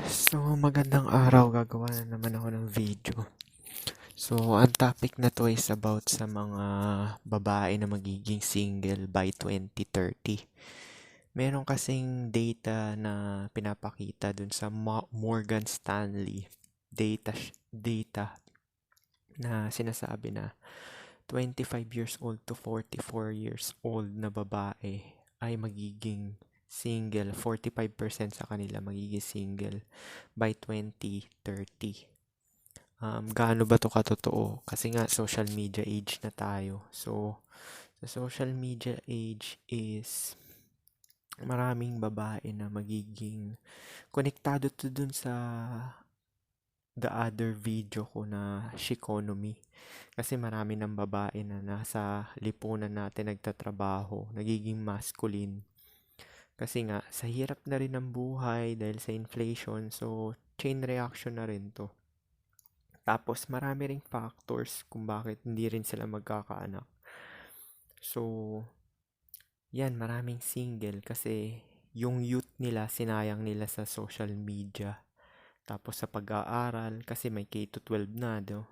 So, magandang araw. Gagawa na naman ako ng video. So, ang topic na to is about sa mga babae na magiging single by 2030. Meron kasing data na pinapakita dun sa Morgan Stanley data na sinasabi na 25 years old to 44 years old na babae ay magiging single, 45% sa kanila magiging single by 2030. Gaano ba to katotoo? Kasi nga social media age na tayo. So, sa social media age is maraming babae na magiging konektado to dun sa the other video ko na Shikonomi. Kasi marami ng babae na nasa lipunan natin nagtatrabaho, nagiging masculine. Kasi nga, sa hirap na rin ng buhay dahil sa inflation, so chain reaction na rin to. Tapos marami ring factors kung bakit hindi rin sila magkakaanak. So, yan, maraming single kasi yung youth nila, sinayang nila sa social media. Tapos sa pag-aaral, kasi may K-12 na, do.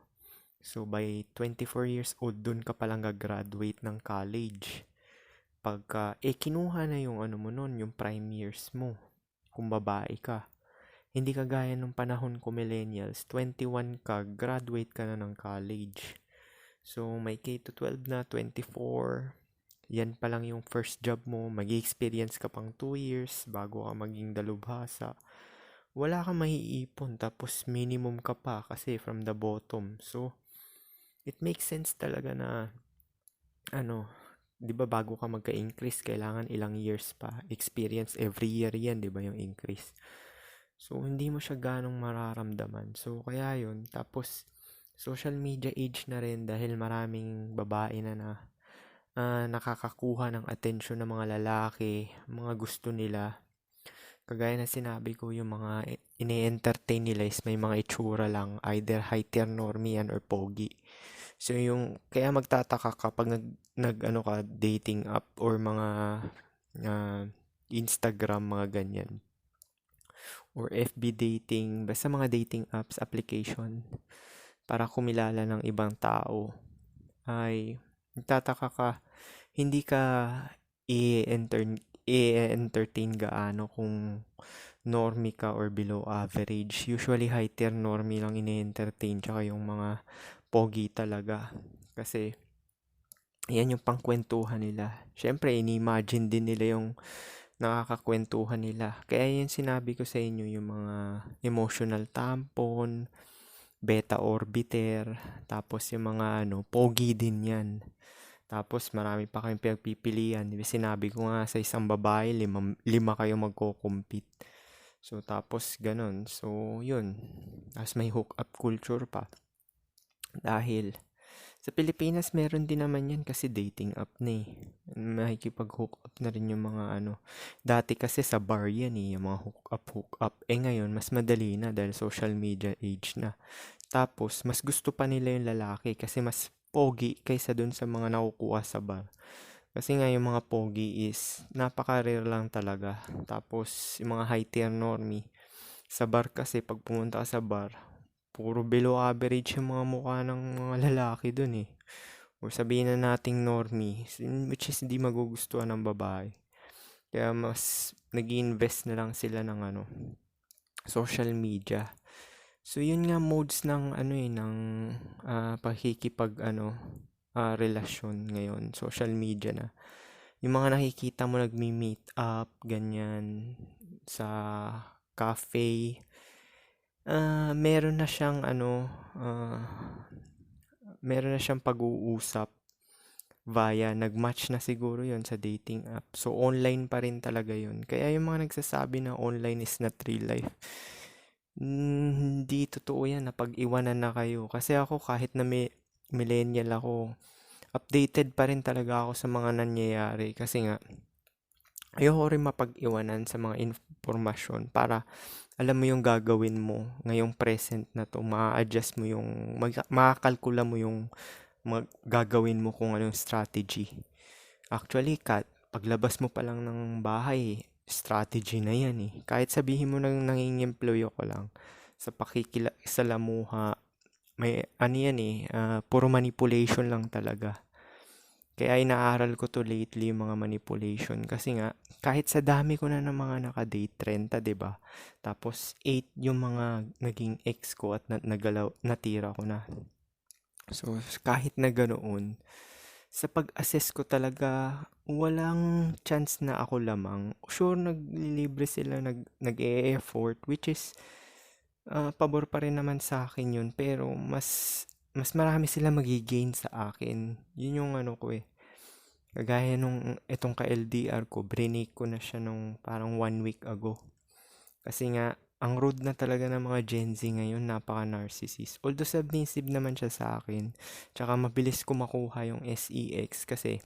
So, by 24 years old, dun ka palang gagraduate ng college. Pagka, kinuha na yung ano mo nun, yung prime years mo, kung babae ka. Hindi kagaya nung panahon ko millennials, 21 ka, graduate ka na ng college. So, may K-12 na, 24, yan pa lang yung first job mo, mag-experience ka pang 2 years bago ka maging dalubhasa. Wala kang maiipon, tapos minimum ka pa kasi from the bottom. So, it makes sense talaga na, di ba bago ka magka-increase, kailangan ilang years pa. Experience every year yan, di ba yung increase. So, hindi mo siya ganong mararamdaman. So, kaya yun. Tapos, social media age na rin dahil maraming babae na nakakakuha ng atensyon ng mga lalaki, mga gusto nila. Kagaya na sinabi ko, yung mga ini-entertain nila is may mga itsura lang, either high-tier normie yan or pogi. So, kaya magtataka ka pag nag ka, dating app or mga Instagram, mga ganyan. Or FB dating, basta mga dating apps, application, para kumilala ng ibang tao, ay nagtataka ka, hindi ka i-entertain gaano kung normie ka or below average. Usually high tier normie lang ini-entertain, tsaka yung mga pogi talaga. Kasi yan yung pangkwentuhan nila. Syempre, ini-imagine din nila yung nakakakwentuhan nila. Kaya yan sinabi ko sa inyo, yung mga emotional tampon, beta orbiter, tapos yung mga pogi din yan. Tapos marami pa kayong pinagpipilian. Sinabi ko nga sa isang babae, lima kayo magko-compete. So tapos ganun. So yun. Tapos may hook up culture pa. Dahil sa Pilipinas meron din naman yan kasi dating app na eh. Makikipag-hook up na rin yung mga Dati kasi sa bar yan eh, yung mga hook up. Ngayon mas madali na dahil social media age na. Tapos, mas gusto pa nila yung lalaki kasi mas pogi kaysa dun sa mga nakukuha sa bar. Kasi nga yung mga pogi is napaka-rare lang talaga. Tapos, yung mga high-tier normie, sa bar kasi pag pumunta ka sa bar, puro below average yung mga mukha ng mga lalaki dun eh. O sabihin na nating normie, which is hindi magugustuhan ng babae. Kaya mas nag-invest na lang sila ng social media. So yun nga modes ng ng pakikipag relasyon ngayon, social media na. Yung mga nakikita mo nagmi-meet up ganyan sa cafe. Meron na siyang meron na siyang pag-uusap via nag-match na siguro yon sa dating app. So online pa rin talaga yun. Kaya yung mga nagsasabi na online is not real life, hindi totoo yan na pag-iwanan na kayo. Kasi ako kahit na millennial ako, updated pa rin talaga ako sa mga nangyayari. Kasi nga, ayoko rin mapag-iwanan sa mga informasyon para alam mo yung gagawin mo ngayong present na to. Ma-adjust mo yung, makakalkula mo yung gagawin mo kung anong strategy. Actually, paglabas mo pa lang ng bahay, strategy na yan eh. Kahit sabihin mo nang nanging-employ ako lang sa pakikisalamuha, may ano yan eh, puro manipulation lang talaga. Kaya inaaral ko to lately yung mga manipulation kasi nga kahit sa dami ko na ng mga naka-date 30, 'di ba? Tapos 8 yung mga naging ex ko at nagalaw natira ko na. So kahit na ganoon, sa pag-assess ko talaga walang chance na ako lamang. Sure naglilibre sila, nag-e-effort which is pabor pa rin naman sa akin yun pero mas marami sila magi-gain sa akin. Yun yung ano ko eh. Kagaya nung itong ka-LDR ko, brinig ko na siya nung parang 1 week ago. Kasi nga, ang rude na talaga ng mga Gen Z ngayon, napaka-narcissist. Although submissive naman siya sa akin, tsaka mabilis ko makuha yung SEX kasi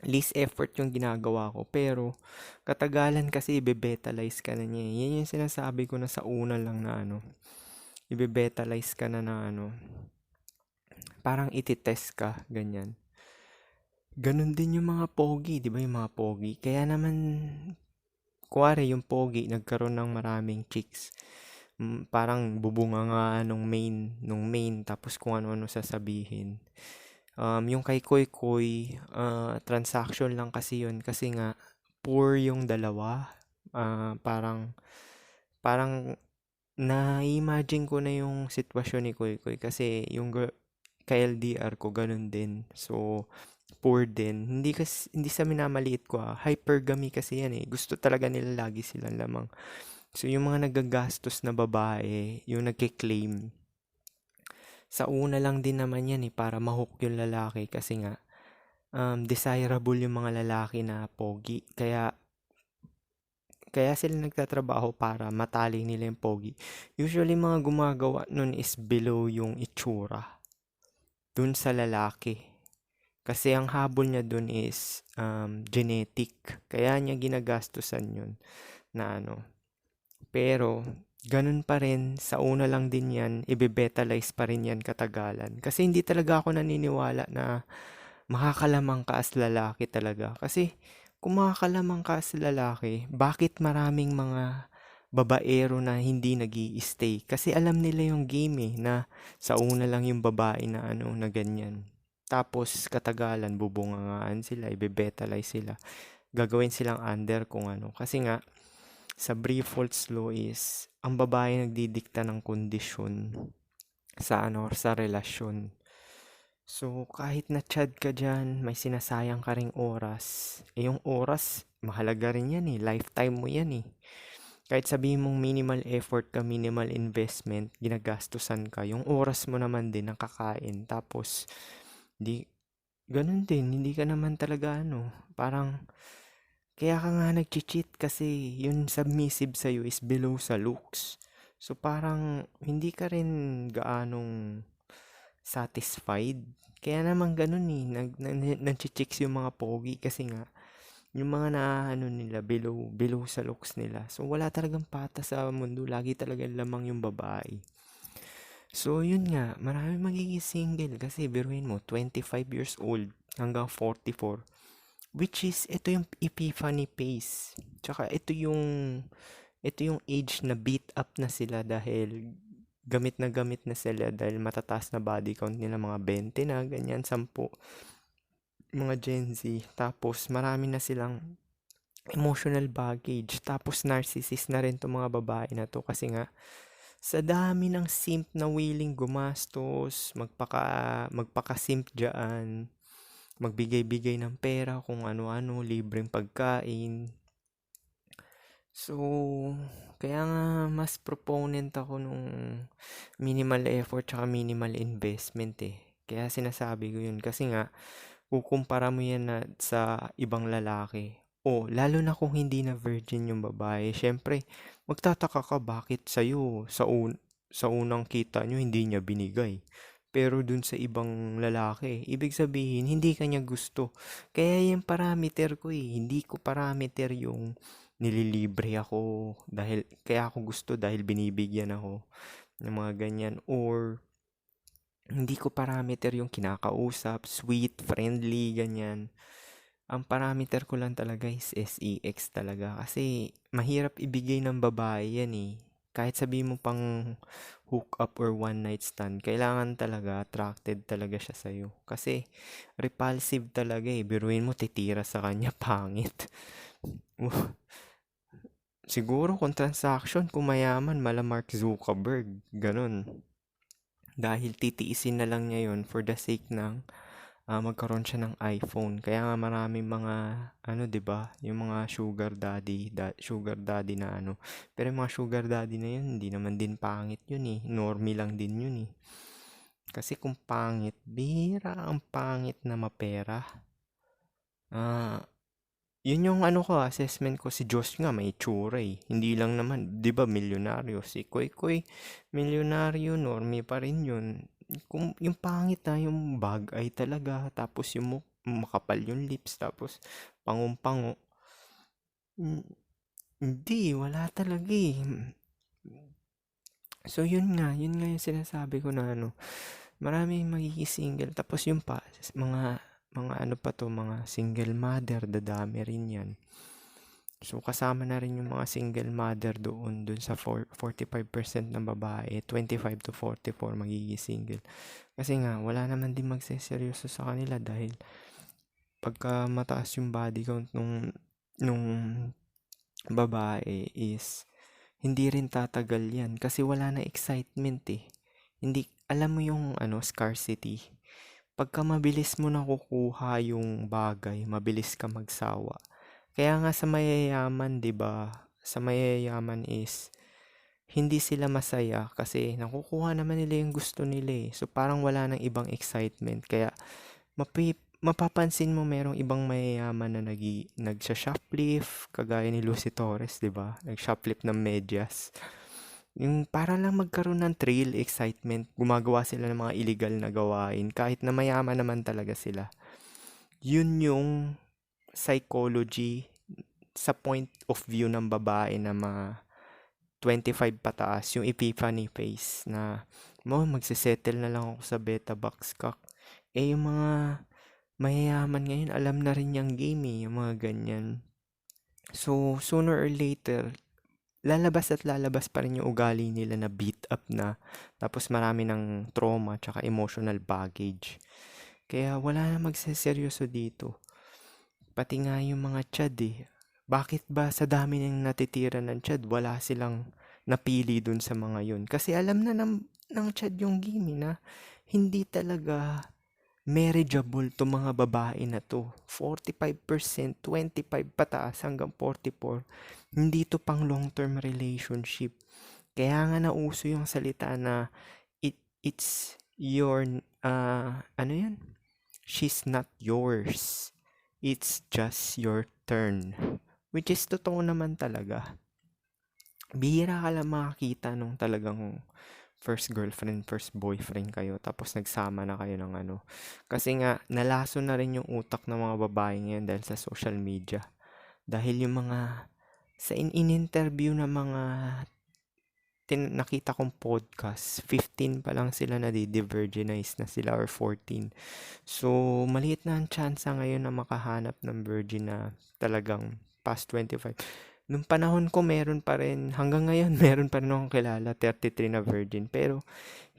least effort yung ginagawa ko. Pero, katagalan kasi ibe-betalize ka na niya eh. Yan yung sinasabi ko na sa una lang na ano, ibe-betalize ka na ano, parang ititest ka, ganyan. Ganon din yung mga pogi, di ba yung mga pogi? Kaya naman, kuwari yung pogi, nagkaroon ng maraming chicks. Parang bubunga nga nung main, tapos kung ano-ano sasabihin. Yung kay Koy Koy, transaction lang kasi yun. Kasi nga, poor yung dalawa. Parang na-imagine ko na yung sitwasyon ni Koy Koy. Kasi yung ka-LDR ko, ganun din. So, poor din. Hindi sa minamaliit ko hypergamy kasi yan eh. Gusto talaga nila lagi silang lamang. So yung mga nagagastos na babae, yung nagke-claim, sa una lang din naman yan eh para mahook yung lalaki kasi nga desirable yung mga lalaki na pogi. Kaya sila nagtatrabaho para matali nila yung pogi. Usually mga gumagawa nun is below yung itsura dun sa lalaki. Kasi ang habol niya dun is genetic. Kaya niya ginagastusan yun na ano. Pero, ganun pa rin, sa una lang din yan, ibebetalize pa rin yan katagalan. Kasi hindi talaga ako naniniwala na makakalamang ka as lalaki talaga. Kasi, kung makakalamang ka as lalaki, bakit maraming mga babaero na hindi nag-i-stay? Kasi alam nila yung game eh, na sa una lang yung babae na ano, na ganyan. Tapos, katagalan, bubungangaan sila, ibebetalize sila. Gagawin silang under kung ano. Kasi nga, sa Brifolds law is ang babae nagdidikta ng kondisyon sa ano sa relasyon. So kahit na chad ka diyan, may sinasayang ka ring oras. Yung oras, mahalaga rin yan eh. Lifetime mo yan eh. Kahit sabihin mong minimal effort ka, minimal investment, ginagastusan ka, yung oras mo naman din nakakain. Tapos, di, ganun din, hindi ka naman talaga ano, parang kaya ka nga nag-cheat kasi yung submissive sa'yo is below sa looks. So parang hindi ka rin gaanong satisfied. Kaya naman ganun eh, nag-chicks yung mga pogi kasi nga yung mga ano nila below sa looks nila. So wala talagang patas sa mundo, lagi talagang lamang yung babae. So yun nga, marami magiging single kasi biruin mo 25 years old hanggang 44. Which is, ito yung epiphany phase. Tsaka ito yung age na beat up na sila dahil gamit na sila dahil matataas na body count nila mga 20 na, ganyan, 10. Mga Gen Z. Tapos marami na silang emotional baggage. Tapos narcissist na rin itong mga babae na to kasi nga sa dami ng simp na willing gumastos, magpaka-simp dyan, magbigay-bigay ng pera kung ano-ano, libreng pagkain. So, kaya nga mas proponent ako nung minimal effort tsaka minimal investment eh. Kaya sinasabi ko yun kasi nga kukumpara mo yan na sa ibang lalaki. O, lalo na kung hindi na virgin yung babae. Syempre, magtataka ka bakit sa'yo sa unang kita nyo hindi niya binigay. Pero dun sa ibang lalaki, ibig sabihin, hindi kanya gusto. Kaya yung parameter ko hindi ko parameter yung nililibre ako kaya ako gusto dahil binibigyan ako ng mga ganyan. Or, hindi ko parameter yung kinakausap, sweet, friendly, ganyan. Ang parameter ko lang talaga is SEX talaga kasi mahirap ibigay ng babae yan eh. Kahit sabihin mo pang hook up or one night stand, kailangan talaga attracted talaga siya sa'yo. Kasi repulsive talaga eh. Biruin mo titira sa kanya, pangit. Siguro kung transaction, kung mayaman, mala Mark Zuckerberg, ganun. Dahil titiisin na lang niya yun for the sake ng magkaroon siya ng iPhone. Kaya nga maraming mga ano, 'di ba? Yung mga sugar daddy na ano. Pero yung mga sugar daddy na yun, hindi naman din pangit yun eh. Normie lang din yun eh. Kasi kung pangit, bihira ang pangit na mapera. Ah, yun yung ano ko, assessment ko. Si Josh nga may itsura eh. Hindi lang naman, 'di ba, milyonaryo. Si Koy Koy, milyonaryo, normie pa rin yun. Kung yung pangit na, yung bagay talaga, tapos yung makapal yung lips, tapos pangumpango. Hindi, wala talaga eh. So yun nga yung sinasabi ko na ano, maraming magiging single. Tapos yung pa, mga ano pa to, mga single mother, dadami rin yan. So, kasama na rin yung mga single mother dun sa 45% ng babae, 25 to 44 magiging single. Kasi nga, wala naman din magseseryoso sa kanila dahil pagka mataas yung body count nung babae is hindi rin tatagal yan kasi wala na excitement eh. Hindi, alam mo yung ano, scarcity. Pagka mabilis mo nakukuha yung bagay, mabilis ka magsawa. Kaya nga sa mayayaman, 'di ba? Sa mayayaman is hindi sila masaya kasi nakukuha naman nila yung gusto nila eh. So parang wala nang ibang excitement. Kaya mapapansin mo merong ibang mayayaman na nagsha-shoplift, kagaya ni Lucy Torres, 'di ba? Nag-shoplift ng medyas. Yung para lang magkaroon ng thrill, excitement, gumagawa sila ng mga illegal na gawain kahit na mayaman naman talaga sila. Yun yung psychology sa point of view ng babae na mga 25 pataas, yung epiphany phase na magsisettle na lang ako sa beta box cock. Eh yung mga mayayaman ngayon, alam na rin yung game eh, yung mga ganyan. So, sooner or later, lalabas at lalabas pa rin yung ugali nila na beat up na, tapos marami ng trauma tsaka emotional baggage. Kaya wala na magseseryoso dito. Pati nga yung mga chad eh. Bakit ba sa dami ng natitira ng chad, wala silang napili dun sa mga yun? Kasi alam na ng chad yung game eh, na hindi talaga marriageable to mga babae na to. 45%, 25 pataas hanggang 44. Hindi to pang long-term relationship. Kaya nga nauso yung salita na it's your, ano yun? She's not yours. It's just your turn. Which is totoo naman talaga. Bihira ka lang makakita nung talagang first girlfriend, first boyfriend kayo, tapos nagsama na kayo ng ano. Kasi nga, nalaso na rin yung utak ng mga babae ngayon dahil sa social media. Dahil yung mga, sa in-interview na mga nakita kong podcast, 15 pa lang sila na di-virginize na sila or 14. So, maliit na ang chance ngayon na makahanap ng virgin na talagang past 25. Nung panahon ko meron pa rin, hanggang ngayon meron pa rin akong kilala, 33 na virgin. Pero,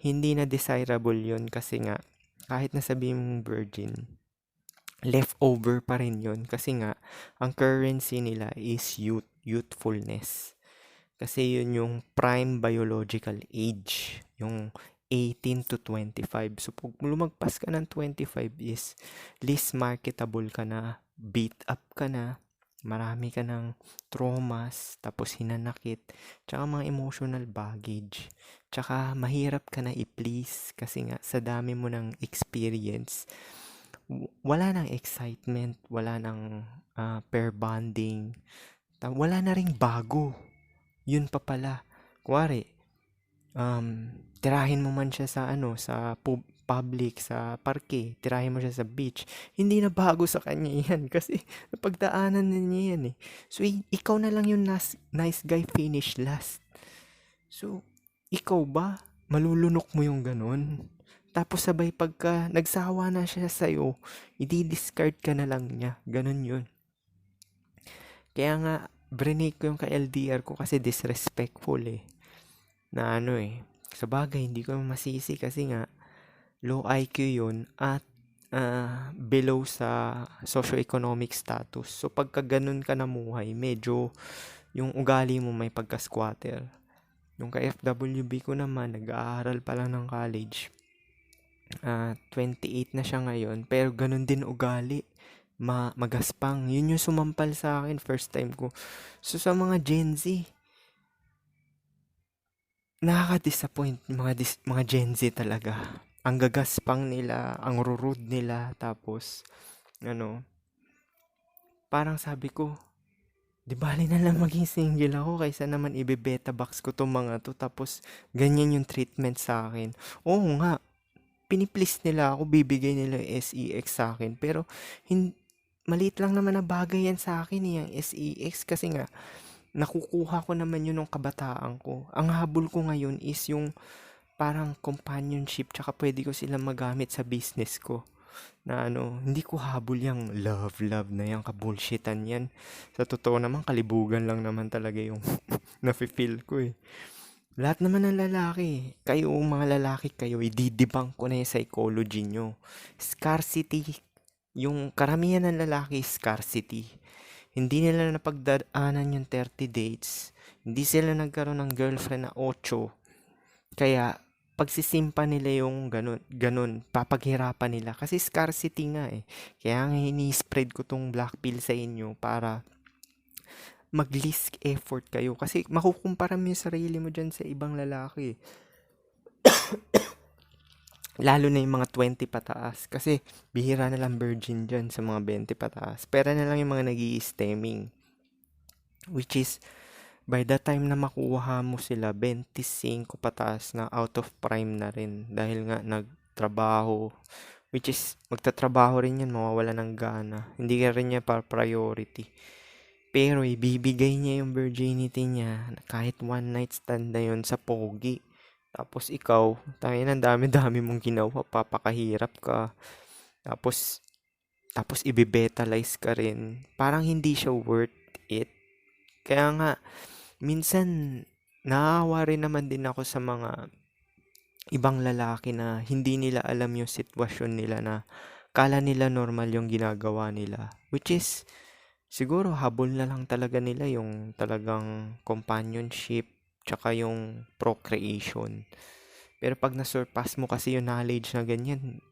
hindi na desirable yun kasi nga, kahit na sabihin mong virgin, leftover pa rin yun. Kasi nga, ang currency nila is youthfulness. Kasi yun yung prime biological age, yung 18 to 25. So, pag lumagpas ka ng 25 is least marketable ka na, beat up ka na, marami ka ng traumas, tapos hinanakit, tsaka mga emotional baggage. Tsaka mahirap ka na i-please kasi nga sa dami mo ng experience, wala nang excitement, wala nang pair bonding, wala na ring bago. Yun pa pala. Kuwari, tirahin mo man siya sa ano, sa public, sa parke, tirahin mo siya sa beach, hindi na bago sa kanya yan kasi napagdaanan na niya yan eh. So, ikaw na lang yung nice guy finish last. So, ikaw ba? Malulunok mo yung ganun? Tapos sabay pagka nagsawa na siya sa'yo, i-discard ka na lang niya. Ganun yun. Kaya nga, brinake ko yung ka-LDR ko kasi disrespectful eh. Na ano eh. Sabagay, hindi ko masisi kasi nga, low IQ yun at below sa socioeconomic status. So pagka ganun ka namuhay, medyo yung ugali mo may pagka-squatter. Yung ka-FWB ko naman, nag-aaral pa lang ng college. 28 na siya ngayon, pero ganun din ugali. Magaspang. Yun yung sumampal sa akin, first time ko. So sa mga Gen Z, nakaka-disappoint yung mga Gen Z talaga. Ang gagaspang nila, ang rurude nila, tapos, parang sabi ko, di bali na lang maging single ako kaysa naman ibe-beta box ko tong mga to, tapos ganyan yung treatment sa akin. Oo nga, piniplease nila ako, bibigay nila yung SEX sa akin, pero maliit lang naman na bagay yan sa akin yung SEX kasi nga, nakukuha ko naman yun ng kabataan ko. Ang habol ko ngayon is yung parang companionship, tsaka pwede ko sila magamit sa business ko. Na hindi ko habol yung love na yung kabullshitan yan. Sa totoo naman, kalibugan lang naman talaga yung nafe-feel ko eh. Lahat naman ng lalaki, kayo mga lalaki kayo, i-debunk ko na yung psychology nyo. Scarcity, yung karamihan ng lalaki, scarcity. Hindi nila napagdaanan yung 30 dates. Hindi sila nagkaroon ng girlfriend na 8. Kaya, pagsisimpa nila yung ganun, papaghirapan nila. Kasi scarcity nga eh. Kaya nga ini-spread ko tong black pill sa inyo para mag-least effort kayo. Kasi makukumpara mo yung sarili mo dyan sa ibang lalaki. Lalo na yung mga 20 pataas. Kasi bihira na lang virgin dyan sa mga 20 pataas. Pera na lang yung mga nag-i-stemming. Which is, by the time na makuha mo sila, 25 pataas na out of prime na rin. Dahil nga nagtrabaho. Which is, magtatrabaho rin yan, mawawala ng gana. Hindi ka rin niya priority. Pero ibibigay niya yung virginity niya kahit one night stand na yun sa pogi. Tapos ikaw, tangin ang dami-dami mong ginawa, papakahirap ka. Tapos ibibetalize ka rin. Parang hindi siya worth it. Kaya nga, minsan, naawa rin naman din ako sa mga ibang lalaki na hindi nila alam yung sitwasyon nila na kala nila normal yung ginagawa nila. Which is, siguro habol na lang talaga nila yung talagang companionship tsaka yung procreation. Pero pag na-surpass mo kasi yung knowledge na ganyan,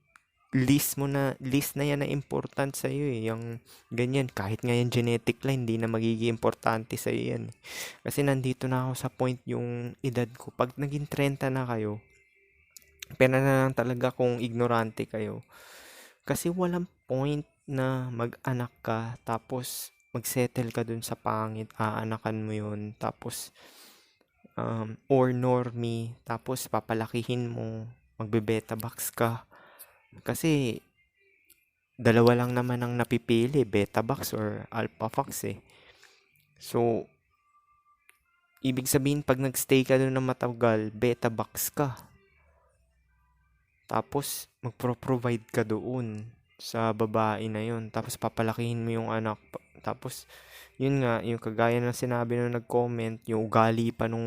list na yan na important sa iyo eh. Yung ganyan, kahit nga yung genetic line, hindi na magiging importante sa iyo yan. Kasi nandito na ako sa point yung edad ko. Pag naging 30 na kayo, pera na lang talaga kung ignorante kayo. Kasi walang point na mag-anak ka, tapos mag-settle ka dun sa pangit, aanakan mo yun, tapos or normie, tapos papalakihin mo, magbe-beta box ka. Kasi dalawa lang naman ang napipili, beta box or alpha fox eh. So, ibig sabihin pag nagstay ka doon ng matagal, beta box ka. Tapos magpro-provide ka doon sa babae na yun. Tapos papalakihin mo yung anak. Tapos yun nga, yung kagaya ng sinabi nung nag-comment, yung ugali pa nung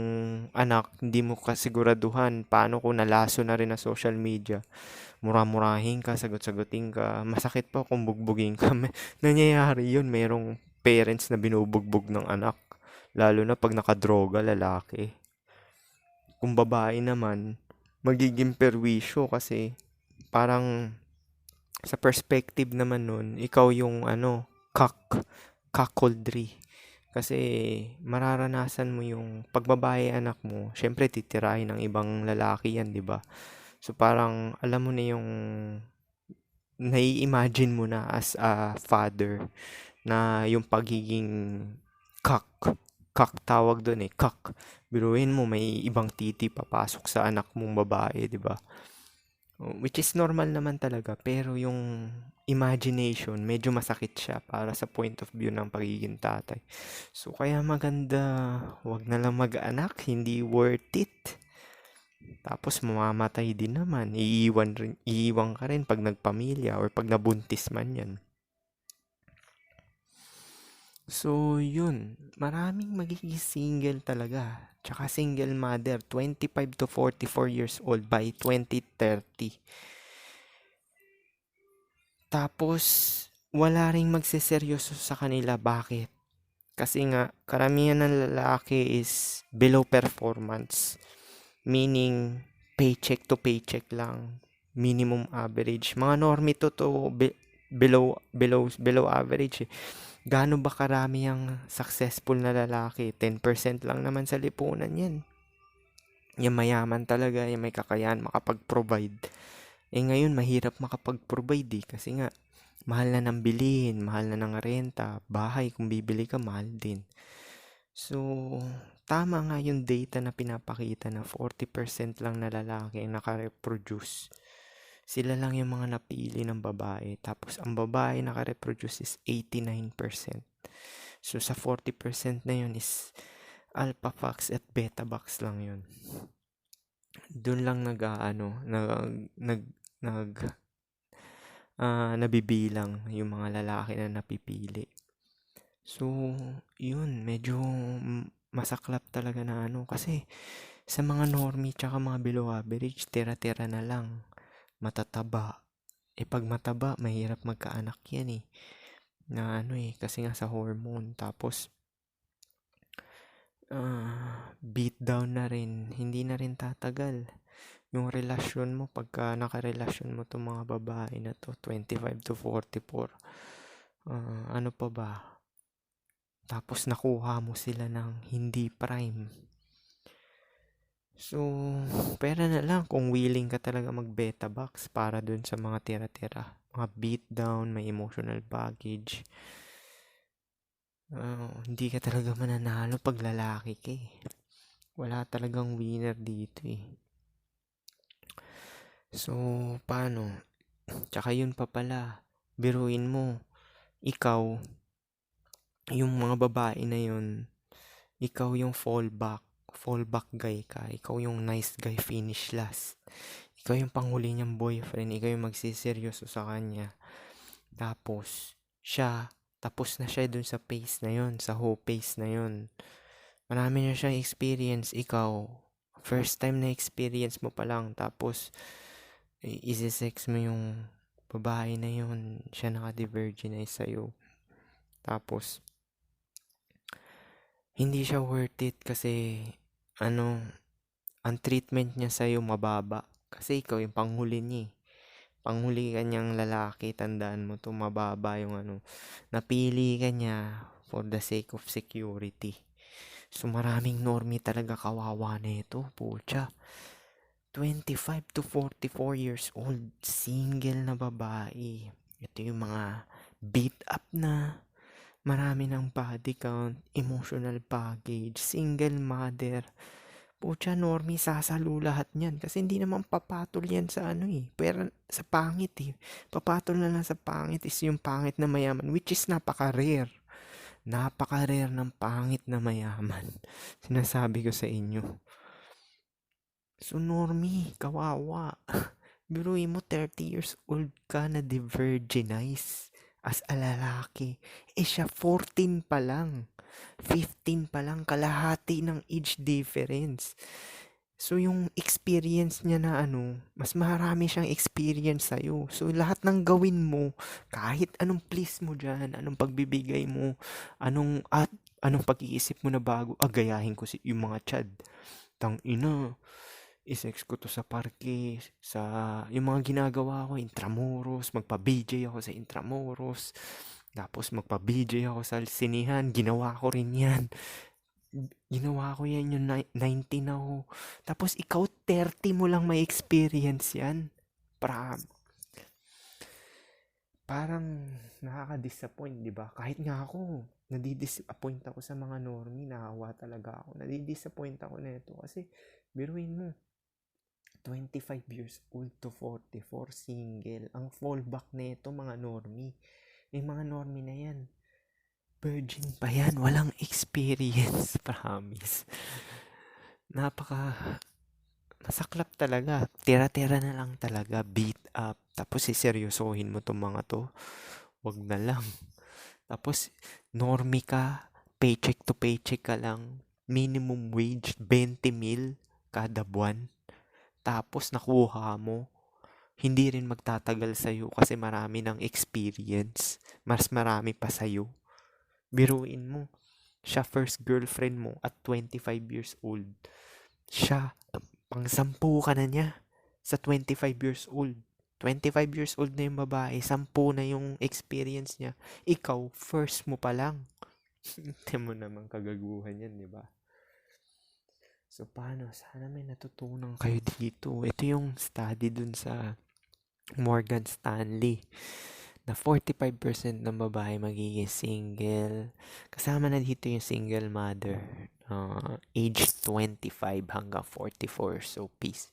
anak, hindi mo kasiguraduhan. Paano kung nalaso na rin na social media? Mura-murahin ka, sagot-sagutin ka. Masakit pa kung bugbugin ka. Nangyayari yun, merong parents na binubugbog ng anak. Lalo na pag nakadroga, lalaki. Kung babae naman, magiging perwisyo kasi parang sa perspective naman nun, ikaw yung cuckoldry. Kasi mararanasan mo yung pagbabae anak mo, syempre titirahin ng ibang lalaki yan, di ba? So parang alam mo na yung nai-imagine mo na as a father na yung pagiging tawag doon eh, biruin mo may ibang titi papasok sa anak mong babae, di ba? Which is normal naman talaga, pero yung imagination, medyo masakit siya para sa point of view ng pagiging tatay. So, kaya maganda, wag na lang mag-anak, hindi worth it. Tapos mamamatay din naman, iiwan ka rin pag nagpamilya or pag nabuntis man yan. So, yun. Maraming magiging single talaga. Tsaka single mother, 25 to 44 years old by 2030. Tapos, wala ring magseseryoso sa kanila. Bakit? Kasi nga, karamihan ng lalaki is below performance. Meaning, paycheck to paycheck lang. Minimum average. Mga normie to below average eh. Gaano ba karami ang successful na lalaki? 10% lang naman sa lipunan yan. Yung mayaman talaga, yung may kakayahan makapag-provide. Ngayon, mahirap makapag-provide kasi nga, mahal na ng bilihin, mahal na ng renta, bahay kung bibili ka, mahal din. So, tama nga yung data na pinapakita na 40% lang na lalaki ang nakareproduce. Sila lang yung mga napili ng babae. Tapos, ang babae nakareproduce is 89%. So, sa 40% na yun is alpha fox at beta box lang yun. Doon lang nabibilang yung mga lalaki na napipili. So, yun, medyo masaklap talaga na kasi sa mga normie tsaka mga below average, tira-tira na lang, matataba. Pag mataba, mahirap magkaanak yan na kasi nga sa hormone. Tapos, beat down na rin, hindi na rin tatagal yung relasyon mo pagka nakarelasyon mo to mga babae na to 25 to 44. Ano pa ba? Tapos nakuha mo sila ng hindi prime. So, pera na lang kung willing ka talaga mag-beta box para dun sa mga tira-tira. Mga beat down, may emotional baggage. Hindi ka talaga mananalo pag lalaki ka Wala talagang winner dito So, paano? Tsaka yun pa pala, biruin mo, ikaw, yung mga babae na yun, ikaw yung fallback guy ka, ikaw yung nice guy finish last. Ikaw yung panghuli niyang boyfriend, ikaw yung magsiseryoso sa kanya. Tapos, tapos na siya dun sa pace na yun, sa whole pace na yun. Marami na siyang experience, ikaw, first time na experience mo pa lang, tapos, isi-sex mo yung babae na yun, siya naka-diverginize sa'yo. Tapos, hindi siya worth it kasi, ang treatment niya sa'yo mababa. Kasi ikaw yung panghuli niya Panghuli ka niyang lalaki, tandaan mo to mababa yung napili ka niya for the sake of security. So maraming normie talaga kawawa na ito, pucha. 25 to 44 years old, single na babae. Ito yung mga beat up na, marami ng body count, emotional baggage, single mother. Pucha, normie, sasalo lahat niyan. Kasi hindi naman papatol yan sa pero sa pangit Papatol na lang sa pangit is yung pangit na mayaman, which is napaka-rare. Napaka-rare ng pangit na mayaman. Sinasabi ko sa inyo. So, normie, kawawa. Biruin mo, 30 years old ka na di-virginize as a lalaki. Siya 14 pa lang. 15 pa lang, kalahati ng age difference. So, yung experience niya na mas marami siyang experience sa'yo. So, lahat ng gawin mo, kahit anong please mo dyan, anong pagbibigay mo, anong pag-iisip mo na bago, gayahin ko yung mga chad. Isex ko to sa parke, yung mga ginagawa ko, Intramuros, magpa-BJ ako sa Intramuros, tapos magpa-BJ ako sa sinihan, ginawa ko rin yan. Ginawa ko yan yung 19 ako. Tapos ikaw 30 mo lang may experience yan. Parang nakaka-disappoint, di ba? Kahit nga ako, nadi-disappoint ako sa mga normie, naawa talaga ako. Nadi-disappoint ako nito kasi biruin mo, 25 years old to 44, single. Ang fallback nito mga normie. Yung mga normie na yan, virgin pa yan, walang experience, promise. Masaklap talaga. Tira-tira na lang talaga. Beat up. Tapos siseryosohin mo tong mga to. Wag na lang. Tapos, normie ka. Paycheck to paycheck ka lang. Minimum wage, 20 mil kada buwan. Tapos, nakuha mo. Hindi rin magtatagal sa'yo kasi marami ng experience. Mas marami pa sa'yo. Biruin mo. Siya first girlfriend mo at 25 years old. Siya, pang-sampu ka na niya sa 25 years old. 25 years old na yung babae, 10 na yung experience niya. Ikaw, first mo pa lang. Hindi mo naman kagaguhan yan, di ba? So, paano? Sana may natutunan kayo dito. Ito yung study dun sa Morgan Stanley na 45% ng babae magiging single. Kasama na dito yung single mother. Age 25 hanggang 44. So, peace.